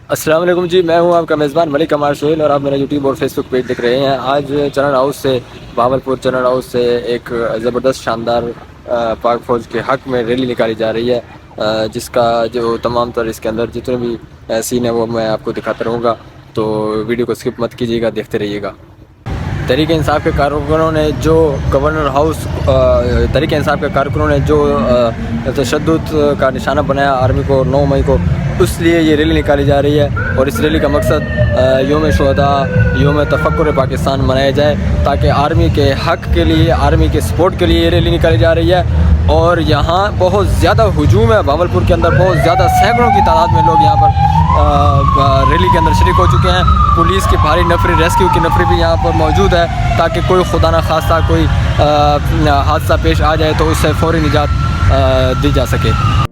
अस्सलाम वालेकुम जी, मैं हूं आपका मेज़बान मलिक कमार सोहेल और आप मेरा यूट्यूब और फेसबुक पेज देख रहे हैं। आज चरण हाउस से बहावलपुर चरण हाउस से एक ज़बरदस्त शानदार पाक फ़ौज के हक़ में रैली निकाली जा रही है, जिसका जो तमाम तर इसके अंदर जितने भी सीन है वो मैं आपको दिखाता रहूँगा, तो वीडियो को स्किप मत कीजिएगा, देखते रहिएगा। तहरीक इंसाफ के कारकुनों ने जो गवर्नर हाउस तहरीक इंसाफ के कारकुनों ने जो तशद्दुद का निशाना बनाया आर्मी को 9 मई को, इसलिए ये रैली निकाली जा रही है। और इस रैली का मकसद योम शुहदा योम तफक्कुर पाकिस्तान मनाया जाए, ताकि आर्मी के हक़ के लिए, आर्मी के सपोर्ट के लिए ये रैली निकाली जा रही है। और यहाँ बहुत ज़्यादा हुजूम है, बहावलपुर के अंदर बहुत ज़्यादा सैकड़ों की तादाद में लोग यहाँ पर रैली के अंदर शरीक हो चुके हैं। पुलिस की भारी नफरी, रेस्क्यू की नफरी भी यहाँ पर मौजूद है, ताकि कोई खुदा न खास्ता कोई हादसा पेश आ जाए तो उससे फ़ौरी निजात दी जा सके।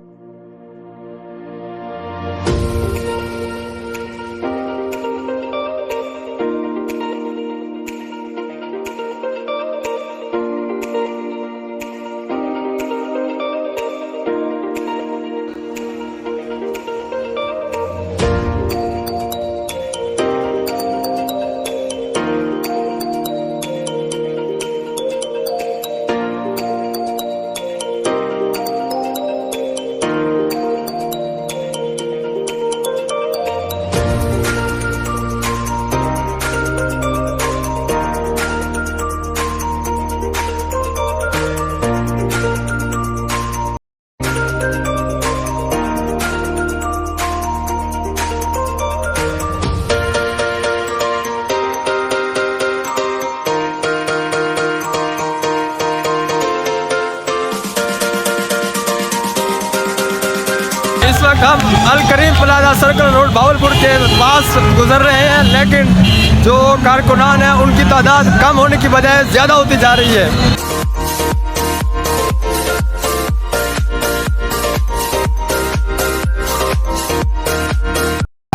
इस वक्त हम अल करीम प्लाजा सर्कल रोड बहावलपुर के पास गुजर रहे हैं, लेकिन जो कारकुनान हैं उनकी तादाद कम होने की बजाय ज़्यादा होती जा रही है।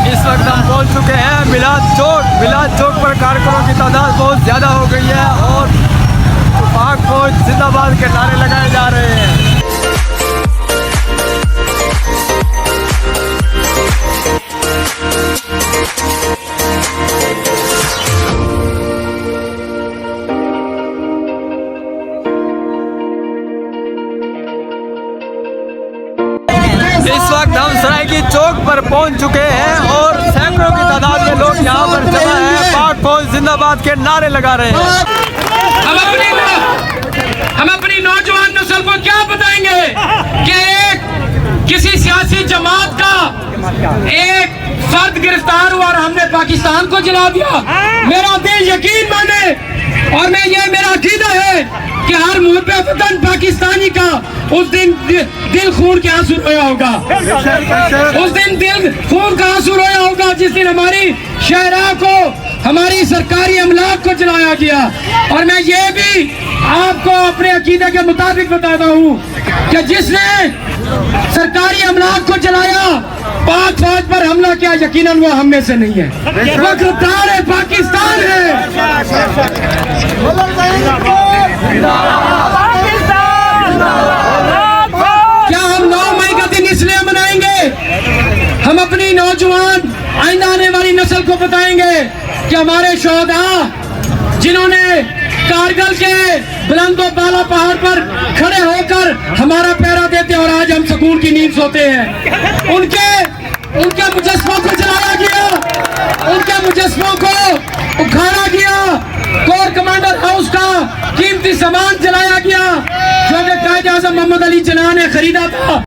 इस वक्त हम पहुंच चुके हैं मिलाद चौक पर कारकुनों की तादाद बहुत ज़्यादा हो गई है और पाक फौज जिंदाबाद के नारे लगाए जा रहे हैं। इस वक्त हम सरायकी चौक पर पहुंच चुके हैं और सैकड़ों की तादाद में लोग यहाँ पर जमा हैं, पाक फौज जिंदाबाद के नारे लगा रहे हैं। हम अपनी नौजवान नस्ल को क्या बताएंगे कि किसी सियासी जमात का एक फर्द गिरफ्तार हुआ और हमने पाकिस्तान को जला दिया। मेरा दिल यकीन माने और मेरा अकीदा है कि हर मुहब्बत वतन पाकिस्तानी का उस दिन दिल खून के आंसू रोया होगा, उस दिन दिल खून का आंसू रोया होगा जिस दिन हमारी शहरा को, हमारी सरकारी अमलाक को जलाया गया। और मैं ये भी आपको अपने अकीदे के मुताबिक बताता हूँ कि जिसने सरकारी अमलाक को जलाया, पाक फौज पर हमला किया, यकीनन वो हम में से नहीं है, वो गद्दार है, पाकिस्तान है। क्या हम 9 मई का दिन इसलिए मनाएंगे? हम अपनी नौजवान आइंदा आने वाली नस्ल को बताएंगे कि हमारे शोहदा जिन्होंने कारगिल के बुलंदो बाला पहाड़ पर खड़े होकर हमारा पहरा देते और आज हम सुकून की नींद सोते हैं, उनके मुजस्समों को जलाया गया, उनके मुजस्समों को उखाड़ा गया, कोर कमांडर हाउस का कीमती सामान जलाया गया जो कि कायद-ए-आज़म मोहम्मद अली जिन्ना ने खरीदा था।